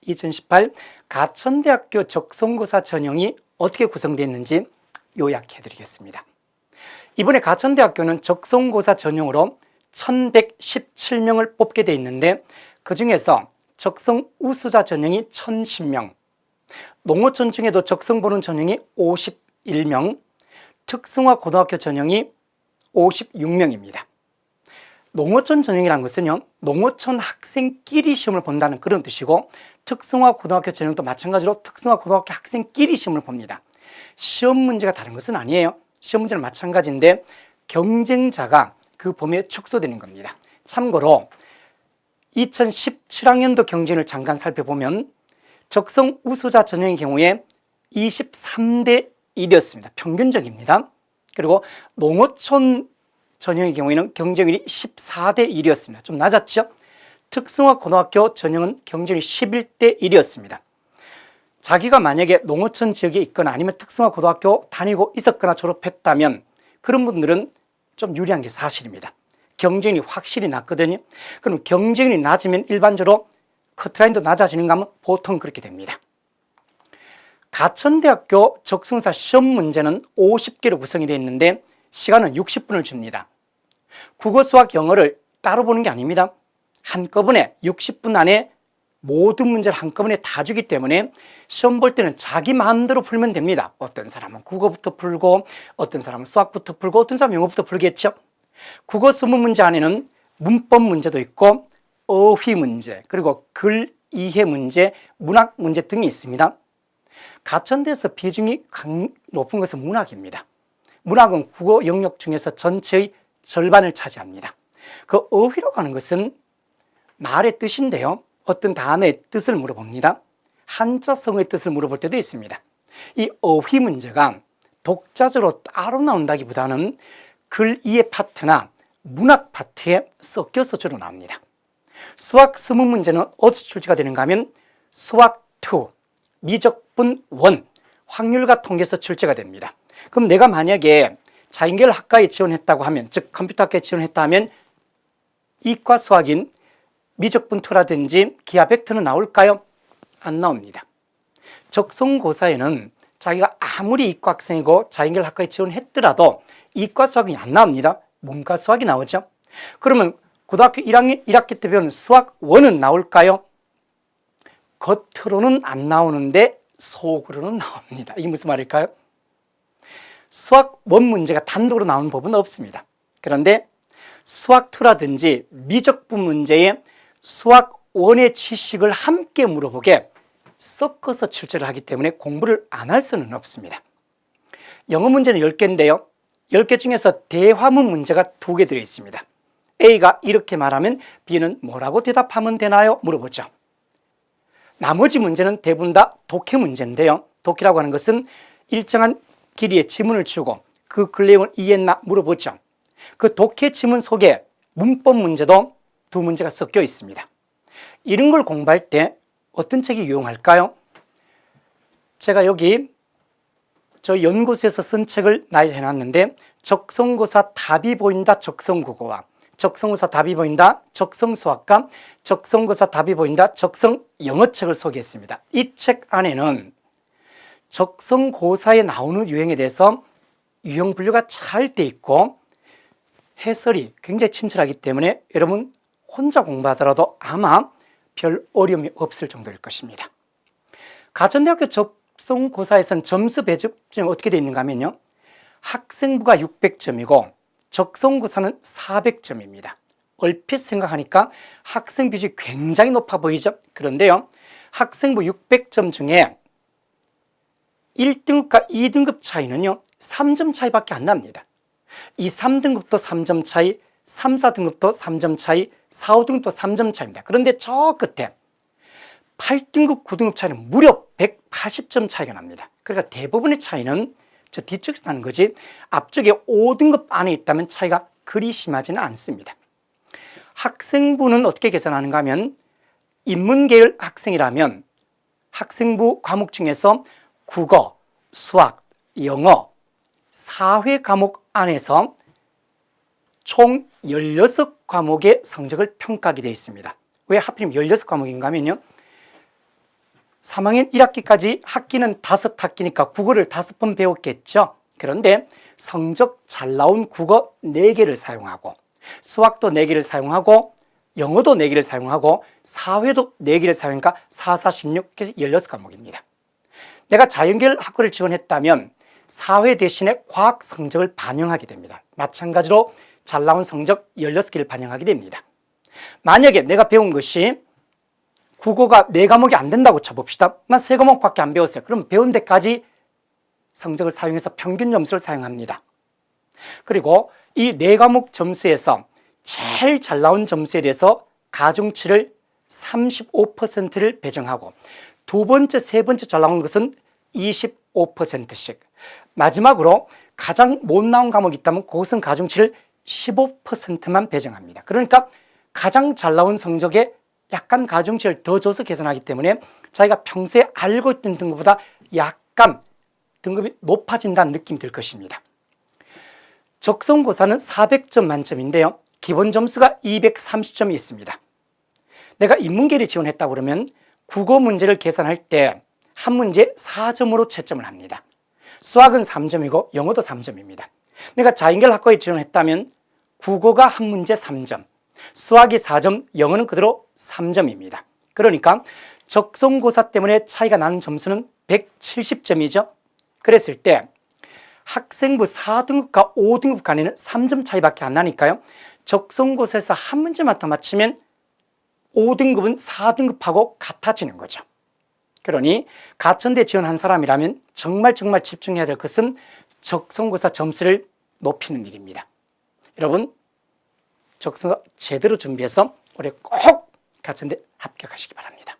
2018 가천대학교 적성고사 전형이 어떻게 구성되어 있는지 요약해 드리겠습니다. 이번에 가천대학교는 적성고사 전형으로 1117명을 뽑게 되어 있는데 그 중에서 적성 우수자 전형이 1010명, 농어촌 중에도 적성 보는 전형이 51명, 특성화 고등학교 전형이 56명입니다. 농어촌 전형이라는 것은요, 농어촌 학생끼리 시험을 본다는 그런 뜻이고, 특성화 고등학교 전형도 마찬가지로 특성화 고등학교 학생끼리 시험을 봅니다. 시험 문제가 다른 것은 아니에요. 시험 문제는 마찬가지인데 경쟁자가 그 범위에 축소되는 겁니다. 참고로 2017학년도 경쟁을 잠깐 살펴보면 적성 우수자 전형의 경우에 23대 1이었습니다. 평균적입니다. 그리고 농어촌 전형의 경우에는 경쟁률이 14대 1이었습니다. 좀 낮았죠? 특성화 고등학교 전형은 경쟁률이 11대 1이었습니다. 자기가 만약에 농어촌 지역에 있거나 아니면 특성화 고등학교 다니고 있었거나 졸업했다면 그런 분들은 좀 유리한 게 사실입니다. 경쟁률이 확실히 낮거든요. 그럼 경쟁률이 낮으면 일반적으로 커트라인도 낮아지는가 하면 보통 그렇게 됩니다. 가천대학교 적성사 시험 문제는 50개로 구성이 되어 있는데 시간은 60분을 줍니다. 국어, 수학, 영어를 따로 보는 게 아닙니다. 한꺼번에 60분 안에 모든 문제를 한꺼번에 다 주기 때문에 시험 볼 때는 자기 마음대로 풀면 됩니다. 어떤 사람은 국어부터 풀고 어떤 사람은 수학부터 풀고 어떤 사람은 영어부터 풀겠죠. 국어 20문제 안에는 문법 문제도 있고 어휘 문제, 그리고 글 이해 문제, 문학 문제 등이 있습니다. 가천대에서 비중이 높은 것은 문학입니다. 문학은 국어 영역 중에서 전체의 절반을 차지합니다. 그 어휘라고 하는 것은 말의 뜻인데요, 어떤 단어의 뜻을 물어봅니다. 한자성의 뜻을 물어볼 때도 있습니다. 이 어휘 문제가 독자적으로 따로 나온다기보다는 글 이해 파트나 문학 파트에 섞여서 주로 나옵니다. 수학 20문제는 어디서 출제가 되는가 하면 수학2, 미적분 1, 확률과 통계에서 출제가 됩니다. 그럼 내가 만약에 자연계열 학과에 지원했다고 하면, 즉 컴퓨터 학과에 지원했다 하면 이과 수학인 미적분2라든지 기하 벡터는 나올까요? 안 나옵니다. 적성고사에는 자기가 아무리 이과 학생이고 자연계열 학과에 지원했더라도 이과 수학이 안 나옵니다. 문과 수학이 나오죠. 그러면 고등학교 1학기 때 배우는 수학 1은 나올까요? 겉으로는 안 나오는데 속으로는 나옵니다. 이게 무슨 말일까요? 수학 1 문제가 단독으로 나오는 법은 없습니다. 그런데 수학2라든지 미적분 문제에 수학 1의 지식을 함께 물어보게 섞어서 출제를 하기 때문에 공부를 안 할 수는 없습니다. 영어 문제는 10개인데요. 10개 중에서 대화문 문제가 2개 들어있습니다. A가 이렇게 말하면 B는 뭐라고 대답하면 되나요? 물어보죠. 나머지 문제는 대부분 다 독해 문제인데요. 독해라고 하는 것은 일정한 길이의 지문을 주고 그 글 내용을 이해했나 물어보죠. 그 독해 지문 속에 문법 문제도 2문제가 섞여 있습니다. 이런 걸 공부할 때 어떤 책이 유용할까요? 제가 여기 저 연구소에서 쓴 책을 나열해 놨는데 적성고사 답이 보인다 적성국어와 적성고사 답이 보인다 적성수학과 적성고사 답이 보인다 적성영어책을 소개했습니다. 이 책 안에는 적성고사에 나오는 유형에 대해서 유형 분류가 잘 돼 있고 해설이 굉장히 친절하기 때문에 여러분 혼자 공부하더라도 아마 별 어려움이 없을 정도일 것입니다. 가천대학교 적성고사에서는 점수 배점이 어떻게 되어 있는가 하면요, 학생부가 600점이고 적성고사는 400점입니다. 얼핏 생각하니까 학생 비중이 굉장히 높아 보이죠? 그런데요, 학생부 600점 중에 1등급과 2등급 차이는요 3점 차이밖에 안 납니다. 이 3등급도 3점 차이, 3, 4등급도 3점 차이, 4, 5등급도 3점 차이입니다. 그런데 저 끝에 8등급, 9등급 차이는 무려 180점 차이가 납니다. 그러니까 대부분의 차이는 저 뒤쪽에서 나는 거지 앞쪽에 5등급 안에 있다면 차이가 그리 심하지는 않습니다. 학생부는 어떻게 계산하는가 하면 인문계열 학생이라면 학생부 과목 중에서 국어, 수학, 영어, 사회 과목 안에서 총 16과목의 성적을 평가하게 되어 있습니다. 왜 하필이면 16과목인가 하면요, 3학년 1학기까지 학기는 5학기니까 국어를 5번 배웠겠죠. 그런데 성적 잘 나온 국어 4개를 사용하고 수학도 4개를 사용하고 영어도 4개를 사용하고 사회도 4개를 사용하니까 4, 4, 16, 16과목입니다. 내가 자연계열 학과를 지원했다면 사회 대신에 과학 성적을 반영하게 됩니다. 마찬가지로 잘 나온 성적 16개를 반영하게 됩니다. 만약에 내가 배운 것이 국어가 4과목이 안 된다고 쳐봅시다. 난 3과목밖에 안 배웠어요. 그럼 배운 데까지 성적을 사용해서 평균 점수를 사용합니다. 그리고 이 4과목 점수에서 제일 잘 나온 점수에 대해서 가중치를 35%를 배정하고 두 번째, 세 번째 잘 나온 것은 25%씩, 마지막으로 가장 못 나온 과목이 있다면 그것은 가중치를 15%만 배정합니다. 그러니까 가장 잘 나온 성적에 약간 가중치를 더 줘서 계산하기 때문에 자기가 평소에 알고 있던 등급보다 약간 등급이 높아진다는 느낌이 들 것입니다. 적성고사는 400점 만점인데요. 기본 점수가 230점이 있습니다. 내가 인문계를 지원했다고 그러면 국어 문제를 계산할 때 한 문제 4점으로 채점을 합니다. 수학은 3점이고 영어도 3점입니다. 내가 자연계열 학과에 지원했다면 국어가 한 문제 3점, 수학이 4점, 영어는 그대로 3점입니다. 그러니까 적성고사 때문에 차이가 나는 점수는 170점이죠. 그랬을 때 학생부 4등급과 5등급 간에는 3점 차이밖에 안 나니까요. 적성고사에서 한 문제만 더 맞추면 5등급은 4등급하고 같아지는 거죠. 그러니 가천대 지원한 사람이라면 정말 집중해야 될 것은 적성고사 점수를 높이는 일입니다. 여러분, 적성고사 제대로 준비해서 올해 꼭 가천대 합격하시기 바랍니다.